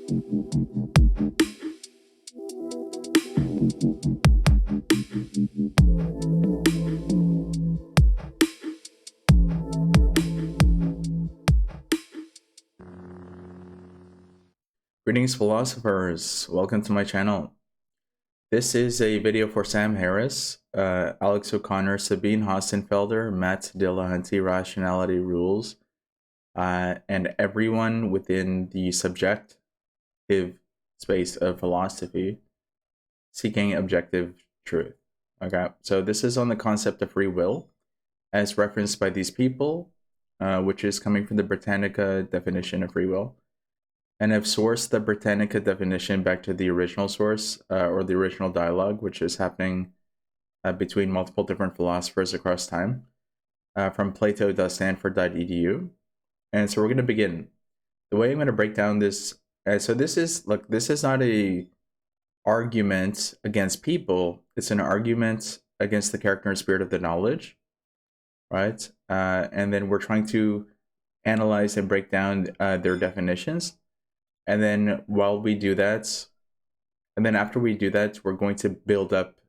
Greetings, philosophers. Welcome to my channel. This is a video for Sam Harris, Alex O'Connor, Sabine Hostenfelder, Matt Dillahunty, Rationality Rules, and everyone within the subjective space of philosophy seeking objective truth. Okay, so this is on the concept of free will as referenced by these people, which is coming from the Britannica definition of free will. And I've sourced the Britannica definition back to the original source, or the original dialogue, which is happening between multiple different philosophers across time, from plato.stanford.edu. And so we're going to begin. The way I'm going to break down this, so this is not a argument against people. It's an argument against the character and spirit of the knowledge, right? And then we're trying to analyze and break down their definitions. And then while we do that, and then after we do that, we're going to build up,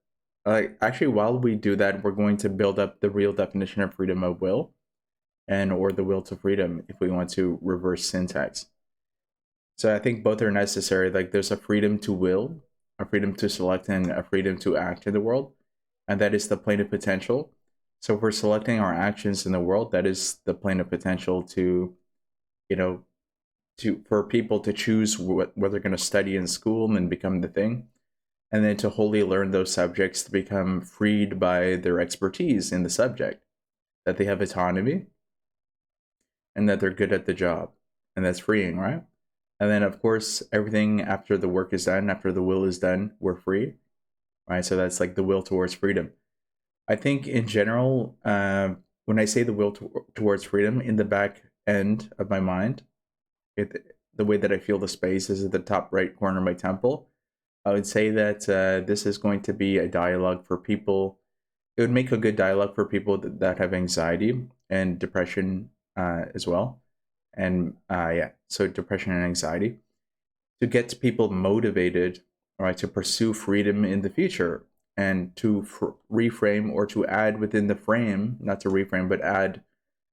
while we do that, we're going to build up the real definition of freedom of will, or the will to freedom, if we want to reverse syntax. So I think both are necessary. Like, there's a freedom to will, a freedom to select, and a freedom to act in the world. And that is the plane of potential. So if we're selecting our actions in the world, that is the plane of potential to, for people to choose what they're going to study in school and become the thing, and then to wholly learn those subjects, to become freed by their expertise in the subject, that they have autonomy, and that they're good at the job, and that's freeing, right? And then, of course, everything after the work is done, after the will is done, we're free, right? So that's like the will towards freedom. I think in general, when I say the will towards freedom, in the back end of my mind, the way that I feel the space is at the top right corner of my temple. I would say that this is going to be a dialogue for people. It would make a good dialogue for people that have anxiety and depression as well. And so depression and anxiety, to get people motivated, right, to pursue freedom in the future, and to reframe, or to add within the frame, not to reframe, but add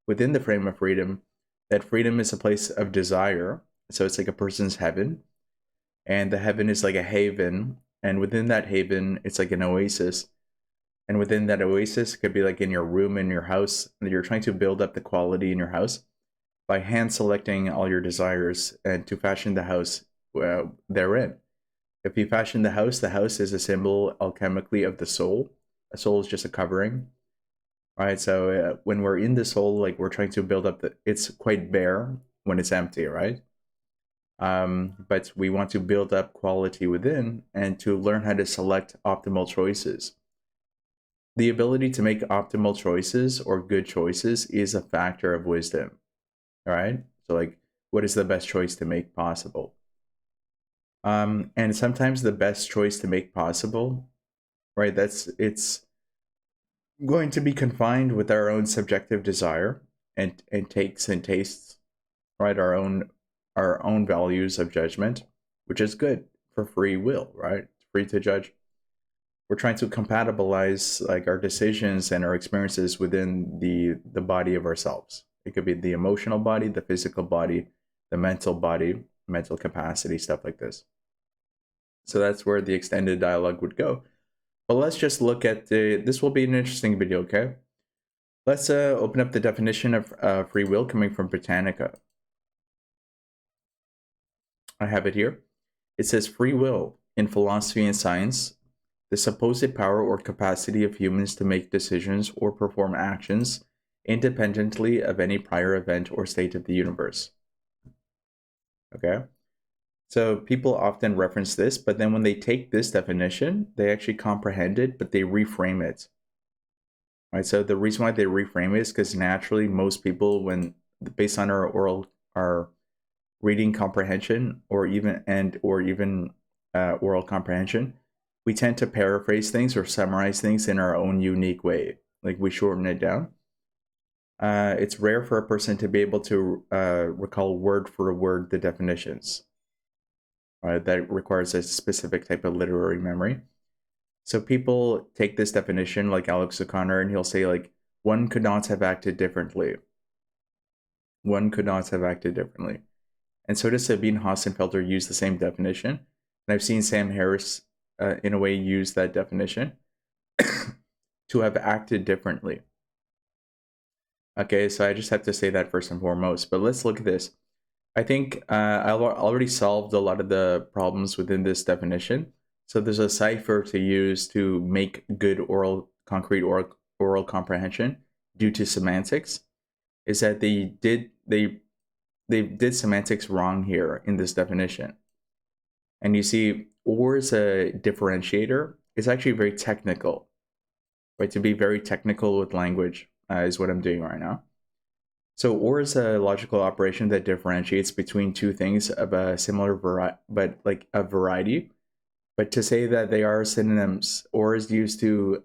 within the frame of freedom, that freedom is a place of desire. So it's like a person's heaven, and the heaven is like a haven, and within that haven, it's like an oasis. And within that oasis, it could be like in your room, in your house, and you're trying to build up the quality in your house by hand selecting all your desires and to fashion the house therein. If you fashion the house is a symbol alchemically of the soul. A soul is just a covering. Right, so when we're in the soul, like, we're trying to build up it's quite bare when it's empty, right? But we want to build up quality within, and to learn how to select optimal choices. The ability to make optimal choices or good choices is a factor of wisdom, all right? So, like, what is the best choice to make possible? And sometimes the best choice to make possible, right, it's going to be confined with our own subjective desire and takes and tastes, right? Our own values of judgment, which is good for free will, right? It's free to judge. We're trying to compatibilize, like, our decisions and our experiences within the body of ourselves. It could be the emotional body, the physical body, the mental body, mental capacity, stuff like this. So that's where the extended dialogue would go. But let's just look at this will be an interesting video, okay? Let's open up the definition of free will coming from Britannica. I have it here. It says, free will, in philosophy and science, the supposed power or capacity of humans to make decisions or perform actions independently of any prior event or state of the universe. Okay? So people often reference this, but then when they take this definition, they actually comprehend it, but they reframe it. Right? So the reason why they reframe it is because naturally most people, when based on our reading comprehension, or even oral comprehension, we tend to paraphrase things or summarize things in our own unique way. Like, we shorten it down. It's rare for a person to be able to recall word for word the definitions. that requires a specific type of literary memory. So people take this definition, like Alex O'Connor, and he'll say, like, one could not have acted differently. One could not have acted differently. And so does Sabine Hassenfelder use the same definition. And I've seen Sam Harris, in a way, use that definition to have acted differently. Okay, so I just have to say that first and foremost. But let's look at this. I think I've already solved a lot of the problems within this definition. So there's a cipher to use to make good concrete oral comprehension due to semantics. Is that they did semantics wrong here in this definition. And you see, or is a differentiator. It's actually very technical, right? To be very technical with language is what I'm doing right now. So or is a logical operation that differentiates between two things of a similar variety, but like a variety. But to say that they are synonyms, or is used to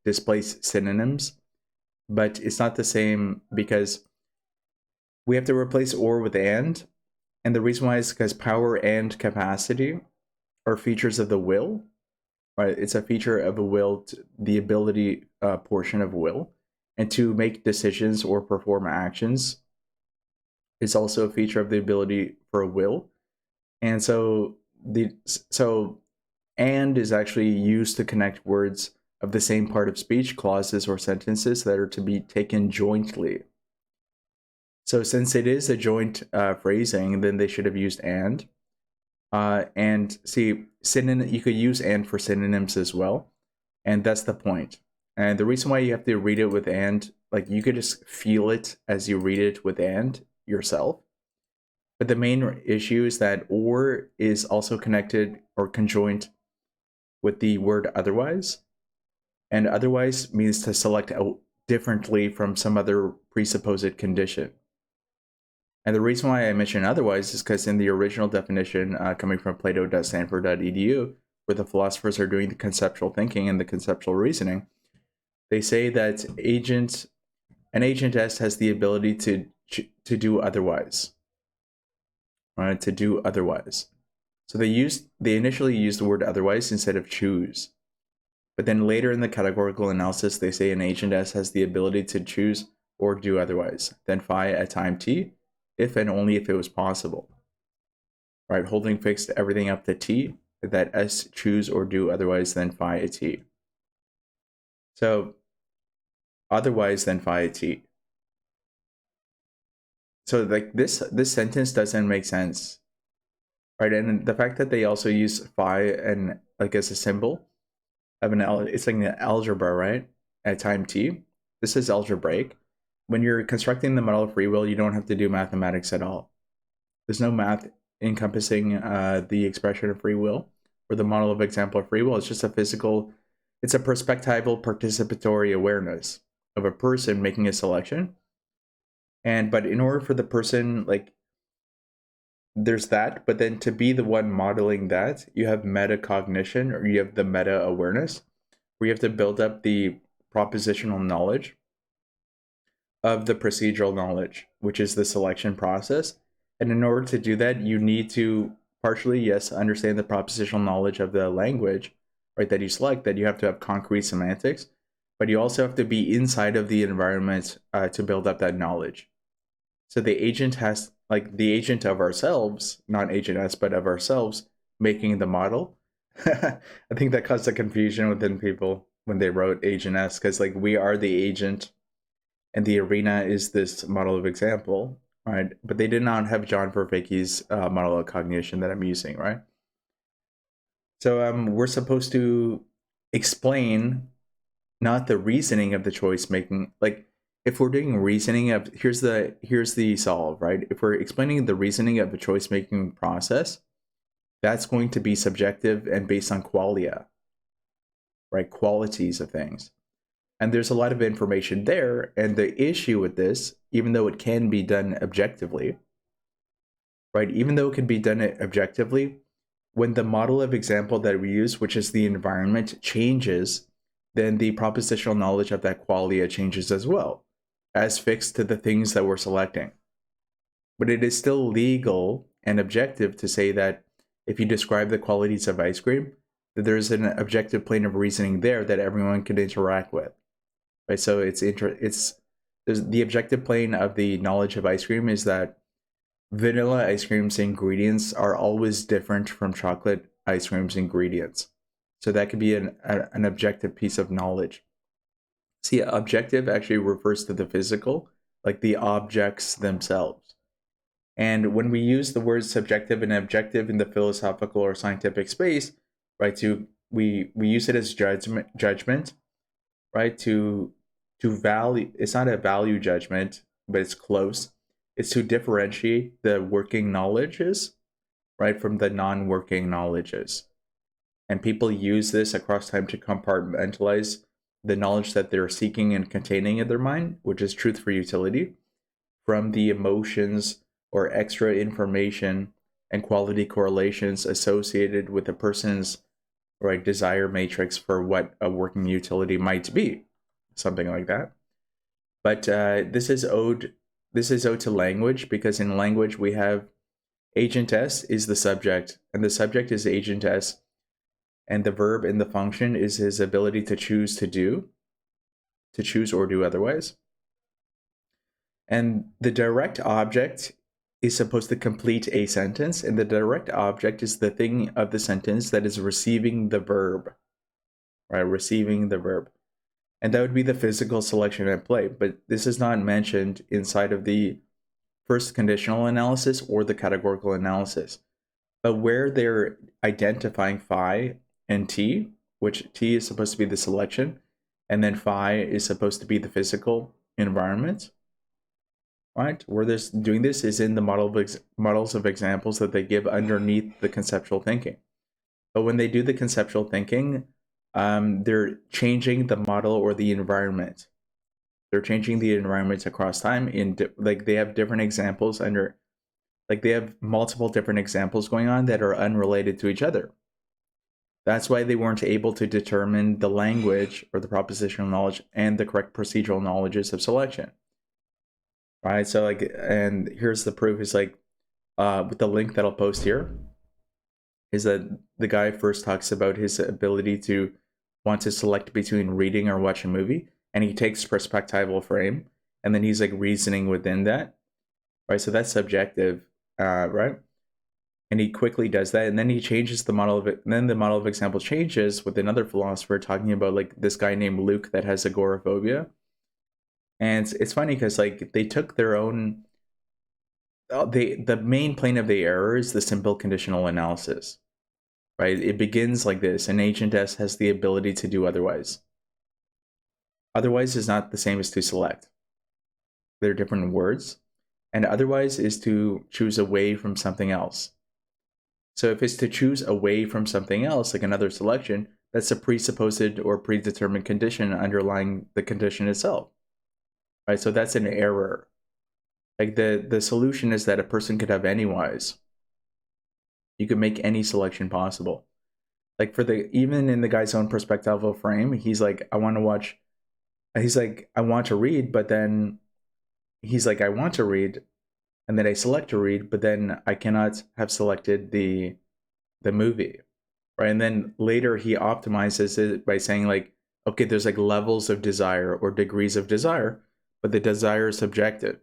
displace synonyms, but it's not the same because we have to replace or with and. And the reason why is because power and capacity are features of the will, right? It's a feature of a will, the ability portion of will. And to make decisions or perform actions is also a feature of the ability for a will. And so and is actually used to connect words of the same part of speech, clauses or sentences that are to be taken jointly. So since it is a joint phrasing, then they should have used and. And see, you could use and for synonyms as well. And that's the point. And the reason why you have to read it with and, like you could just feel it as you read it with and yourself. But the main issue is that or is also connected or conjoined with the word otherwise. And otherwise means to select out differently from some other presupposed condition. And the reason why I mention otherwise is because in the original definition coming from plato.stanford.edu, where the philosophers are doing the conceptual thinking and the conceptual reasoning, they say that an agent S has the ability to do otherwise, right? To do otherwise. So they initially used the word otherwise instead of choose. But then later in the categorical analysis, they say an agent S has the ability to choose or do otherwise, then phi at time t, if and only if it was possible. Right, holding fixed everything up to t, that S choose or do otherwise, then phi at t. So otherwise than phi at t. So like this sentence doesn't make sense, right? And the fact that they also use phi and like as a symbol of it's like an algebra, right? At time t, this is algebraic. When you're constructing the model of free will, you don't have to do mathematics at all. There's no math encompassing the expression of free will or the model of example of free will. It's just a it's a perspectival participatory awareness of a person making a selection. But in order for the person, like, there's that, but then to be the one modeling that, you have metacognition, or you have the meta awareness, where you have to build up the propositional knowledge of the procedural knowledge, which is the selection process. And in order to do that, you need to partially, yes, understand the propositional knowledge of the language, right, that you select, that you have to have concrete semantics, but you also have to be inside of the environment to build up that knowledge. So the agent has, like the agent of ourselves, not agent us, but of ourselves, making the model. I think that caused a confusion within people when they wrote agent S, because like we are the agent and the arena is this model of example, right? But they did not have John Vervaeke's model of cognition that I'm using, right? So we're supposed to explain not the reasoning of the choice making. Like if we're doing reasoning of here's the solve, right? If we're explaining the reasoning of a choice making process, that's going to be subjective and based on qualia, right? Qualities of things. And there's a lot of information there. And the issue with this, even though it can be done objectively, right? Even though it can be done objectively, when the model of example that we use, which is the environment, changes, then the propositional knowledge of that qualia changes as well, as fixed to the things that we're selecting. But it is still legal and objective to say that if you describe the qualities of ice cream, that there's an objective plane of reasoning there that everyone can interact with, right? So there's the objective plane of the knowledge of ice cream is that vanilla ice cream's ingredients are always different from chocolate ice cream's ingredients. So that could be an objective piece of knowledge. See, objective actually refers to the physical, like the objects themselves. And when we use the words subjective and objective in the philosophical or scientific space, right, we use it as judgment, right? To value, it's not a value judgment, but it's close. It's to differentiate the working knowledges, right, from the non-working knowledges. And people use this across time to compartmentalize the knowledge that they're seeking and containing in their mind, which is truth for utility, from the emotions or extra information and quality correlations associated with a person's right desire matrix for what a working utility might be, something like that. But this is owed to language, because in language we have agent S is the subject, and the subject is agent S, and the verb in the function is his ability to choose or do otherwise. And the direct object is supposed to complete a sentence, and the direct object is the thing of the sentence that is receiving the verb, right? Receiving the verb. And that would be the physical selection at play, but this is not mentioned inside of the first conditional analysis or the categorical analysis. But where they're identifying phi and t, which t is supposed to be the selection, and then phi is supposed to be the physical environment, right? Where they're doing this is in the models of examples that they give underneath the conceptual thinking. But when they do the conceptual thinking, they're changing the model or the environment. They're changing the environment across time. Like they have different examples they have multiple different examples going on that are unrelated to each other. That's why they weren't able to determine the language or the propositional knowledge and the correct procedural knowledges of selection. Right? So and here's the proof is with the link that I'll post here, is that the guy first talks about his ability to want to select between reading or watch a movie, and he takes perspectival frame, and then he's reasoning within that, right? So that's subjective, right? And he quickly does that, and then he changes the model of it. And then the model of example changes with another philosopher talking about this guy named Luke that has agoraphobia. And it's funny because they took their own. The main plane of the error is the simple conditional analysis, right? It begins like this: an agent S has the ability to do otherwise. Otherwise is not the same as to select. They're different words, and otherwise is to choose away from something else. So if it's to choose away from something else, like another selection, that's a presupposed or predetermined condition underlying the condition itself. Right, so that's an error. The solution is that a person could have anywise. You could make any selection possible. Even in the guy's own perspectival frame, he's I want to watch. He's I want to read, but then he's I want to read, and then I select to read, but then I cannot have selected the movie, right? And then later he optimizes it by saying okay, there's levels of desire or degrees of desire, but the desire is subjective.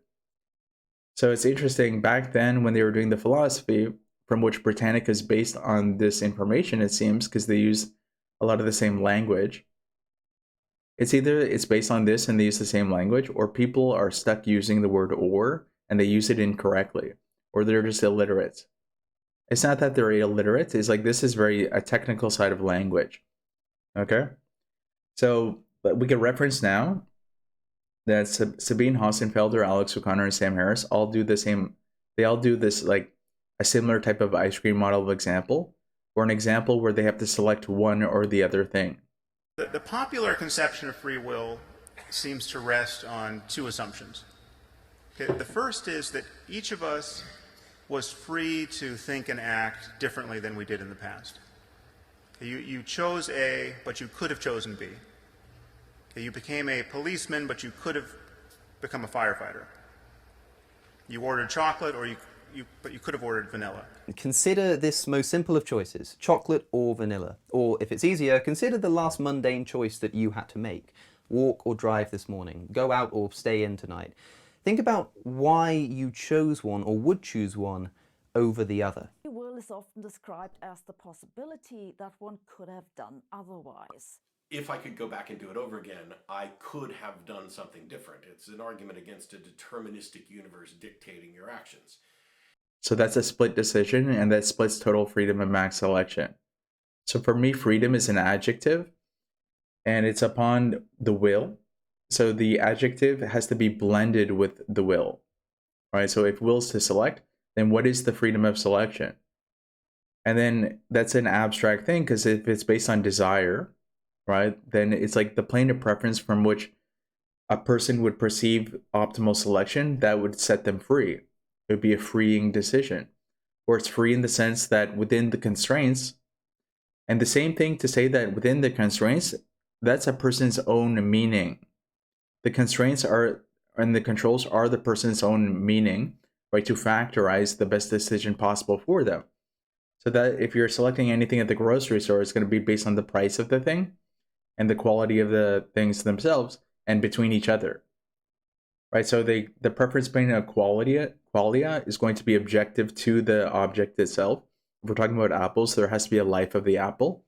So it's interesting, back then when they were doing the philosophy, from which Britannica is based on this information, it seems, because they use a lot of the same language. It's either it's based on this and they use the same language, or people are stuck using the word or and they use it incorrectly, or they're just illiterate. It's not that they're illiterate, it's this is very a technical side of language. Okay? So we can reference now that Sabine Hossenfelder, Alex O'Connor, and Sam Harris all do the same. They all do this a similar type of ice cream model of example, or an example where they have to select one or the other thing. The popular conception of free will seems to rest on two assumptions. Okay, the first is that each of us was free to think and act differently than we did in the past. Okay, you chose A, but you could have chosen B. Okay, you became a policeman, but you could have become a firefighter. You ordered chocolate, or you could have ordered vanilla. Consider this most simple of choices, chocolate or vanilla. Or if it's easier, consider the last mundane choice that you had to make. Walk or drive this morning, go out or stay in tonight. Think about why you chose one or would choose one over the other. Free will is often described as the possibility that one could have done otherwise. If I could go back and do it over again, I could have done something different. It's an argument against a deterministic universe dictating your actions. So that's a split decision, and that splits total freedom and max selection. So for me, freedom is an adjective, and it's upon the will. So the adjective has to be blended with the will, right? So if will's to select, then what is the freedom of selection? And then that's an abstract thing, because if it's based on desire, right, then it's like the plane of preference from which a person would perceive optimal selection that would set them free. It would be a freeing decision, or it's free in the sense that within the constraints, and the same thing to say that within the constraints, that's a person's own meaning. The constraints are, and the controls are the person's own meaning, right, to factorize the best decision possible for them. So that if you're selecting anything at the grocery store, it's going to be based on the price of the thing and the quality of the things themselves and between each other. Right, so the preference between a qualia is going to be objective to the object itself. If we're talking about apples, there has to be a life of the apple.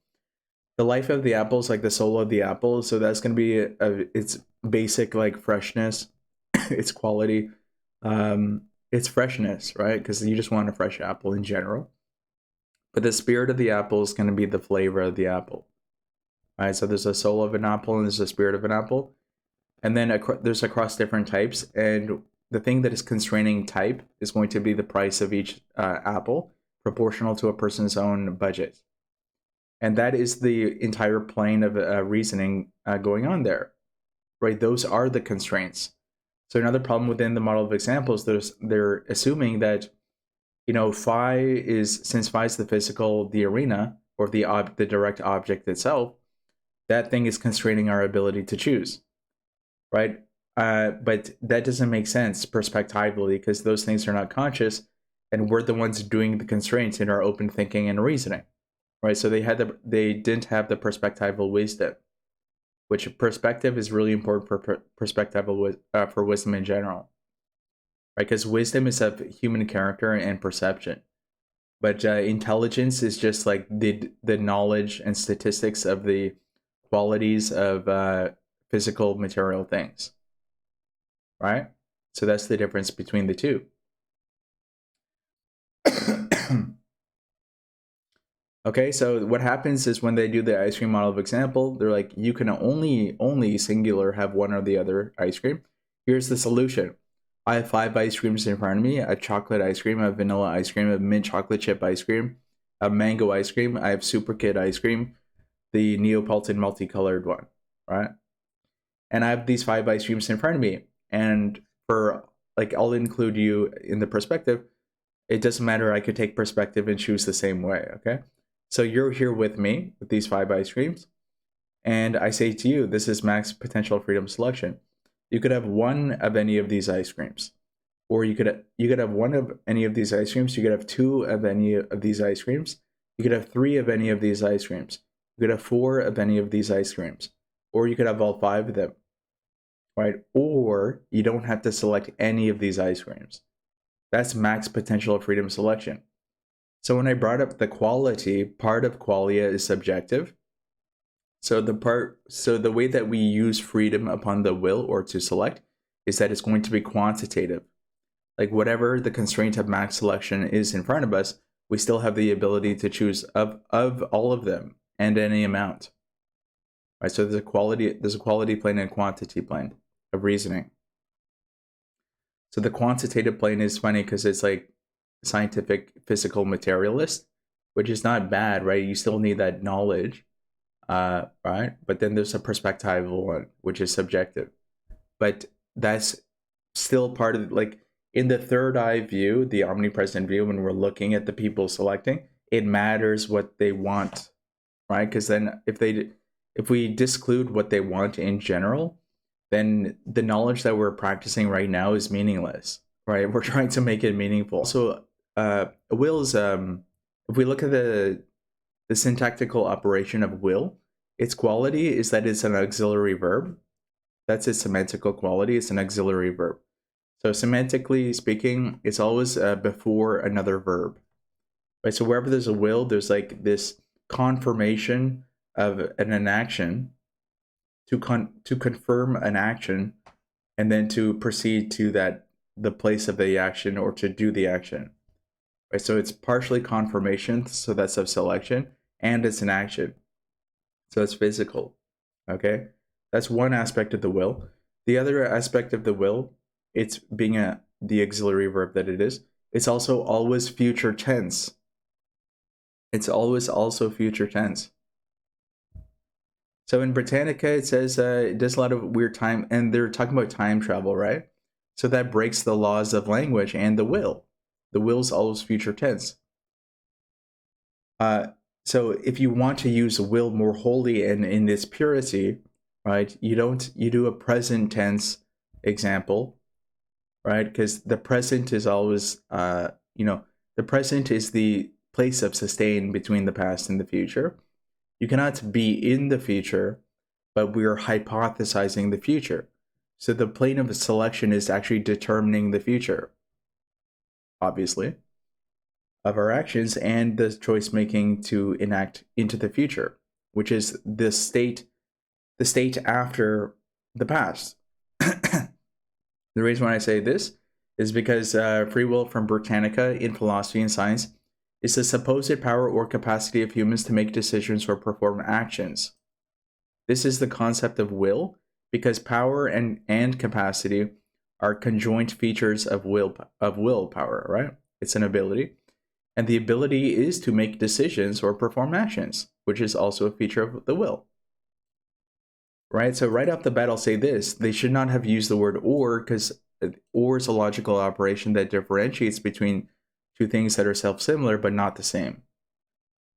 The life of the apple is like the soul of the apple, so that's going to be its basic like freshness, its quality, its freshness, right? Because you just want a fresh apple in general. But the spirit of the apple is going to be the flavor of the apple. Right, so there's a soul of an apple and there's a spirit of an apple. And then there's across different types, and the thing that is constraining type is going to be the price of each apple, proportional to a person's own budget. And that is the entire plane of reasoning going on there, right? Those are the constraints. So another problem within the model of examples, they're assuming that, you know, since phi is the physical, the arena, or the direct object itself, that thing is constraining our ability to choose. Right? But that doesn't make sense perspectively, because those things are not conscious, and we're the ones doing the constraints in our open thinking and reasoning. Right? So they didn't have the perspectival wisdom, which perspective is really important for for wisdom in general. Right? Because wisdom is of human character and perception, but intelligence is just like the knowledge and statistics of the qualities of physical material things, right? So that's the difference between the two. Okay, so what happens is when they do the ice cream model of example, they're like, you can only singular have one or the other ice cream. Here's the solution. I have 5 ice creams in front of me. I have chocolate ice cream, I have vanilla ice cream, I have mint chocolate chip ice cream, I have mango ice cream, I have super kid ice cream, the Neapolitan multicolored one, right? And I have these 5 ice creams in front of me. And for, like, I'll include you in the perspective. It doesn't matter. I could take perspective and choose the same way, okay? So you're here with me with these 5 ice creams. And I say to you, this is max potential freedom selection. You could have one of any of these ice creams. Or you could have one of any of these ice creams. You could have 2 of any of these ice creams. You could have 3 of any of these ice creams. You could have 4 of any of these ice creams. Or you could have all 5 of them, right? Or you don't have to select any of these ice creams. That's max potential of freedom selection. So when I brought up the quality, part of qualia is subjective. So the way that we use freedom upon the will or to select is that it's going to be quantitative. Like whatever the constraint of max selection is in front of us, we still have the ability to choose of all of them and any amount. Right, so there's a quality plane and a quantity plane of reasoning. So the quantitative plane is funny because it's like scientific, physical, materialist, which is not bad, right? You still need that knowledge, right? But then there's a perspectival one, which is subjective. But that's still part of, like, in the third eye view, the omnipresent view, when we're looking at the people selecting, it matters what they want, right? Because then if we disclude what they want in general, then the knowledge that we're practicing right now is meaningless, right? We're trying to make it meaningful. So will is if we look at the syntactical operation of will, its quality is that it's an auxiliary verb. That's its semantical quality. It's an auxiliary verb. So semantically speaking, it's always before another verb. Right? So wherever there's a will, there's like this confirmation of an action to confirm an action, and then to proceed to the place of the action or to do the action. Right? So it's partially confirmation, so that's of selection, and it's an action. So it's physical. Okay? That's one aspect of the will. The other aspect of the will, it's being the auxiliary verb that it is, it's also always future tense. It's always also future tense. So in Britannica, it says it does a lot of weird time, and they're talking about time travel, right? So that breaks the laws of language and the will. The will's always future tense. So if you want to use will more wholly and in its purity, right, you do a present tense example, right? Because the present is always, the present is the place of sustain between the past and the future. You cannot be in the future, but we are hypothesizing the future. So the plane of selection is actually determining the future, obviously, of our actions and the choice making to enact into the future, which is the state after the past. The reason why I say this is because free will from Britannica in philosophy and science is the supposed power or capacity of humans to make decisions or perform actions. This is the concept of will, because power and capacity are conjoint features of willpower, right? It's an ability. And the ability is to make decisions or perform actions, which is also a feature of the will. Right? So right off the bat, I'll say this. They should not have used the word or, because or is a logical operation that differentiates between two things that are self-similar but not the same.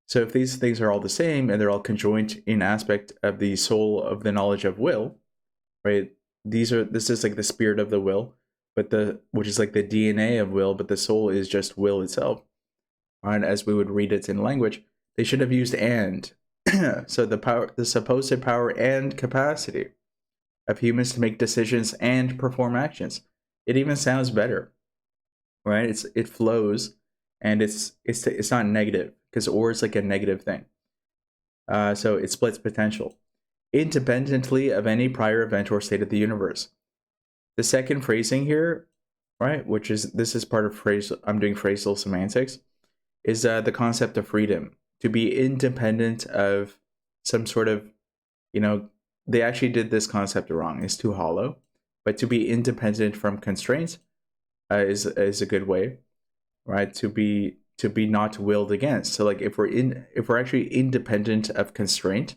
So if these things are all the same and they're all conjoint in aspect of the soul of the knowledge of will, right? This is like the spirit of the will, which is like the DNA of will, but the soul is just will itself. Right? As we would read it in language, they should have used and. So the supposed power and capacity of humans to make decisions and perform actions. It even sounds better, right? It flows, and it's not negative, because or is like a negative thing. So it splits potential independently of any prior event or state of the universe. The second phrasing here, right, this is part of I'm doing phrasal semantics, is the concept of freedom, to be independent of some sort of, they actually did this concept wrong. It's too hollow, but to be independent from constraints is a good way, right? To be not willed against. So like if we're actually independent of constraint,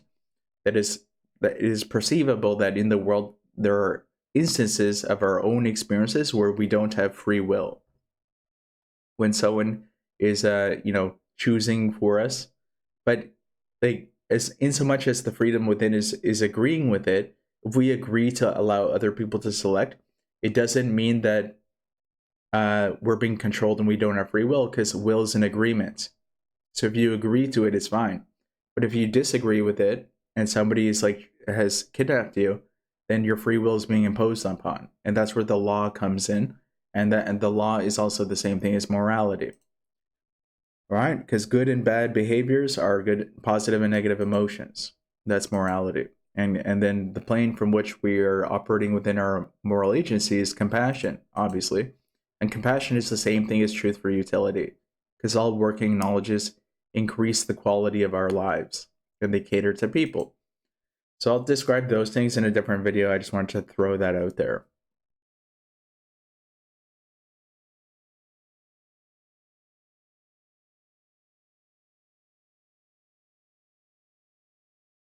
that it is perceivable that in the world there are instances of our own experiences where we don't have free will. When someone is choosing for us, but as in so much as the freedom within is agreeing with it, if we agree to allow other people to select, it doesn't mean that we're being controlled and we don't have free will, because will is an agreement. So if you agree to it, it's fine. But if you disagree with it and somebody has kidnapped you, then your free will is being imposed upon, and that's where the law comes in, and the law is also the same thing as morality. Right? Because good and bad behaviors are good, positive and negative emotions. That's morality. And then the plane from which we are operating within our moral agency is compassion, obviously. And compassion is the same thing as truth for utility, because all working knowledges increase the quality of our lives, and they cater to people. So I'll describe those things in a different video. I just wanted to throw that out there.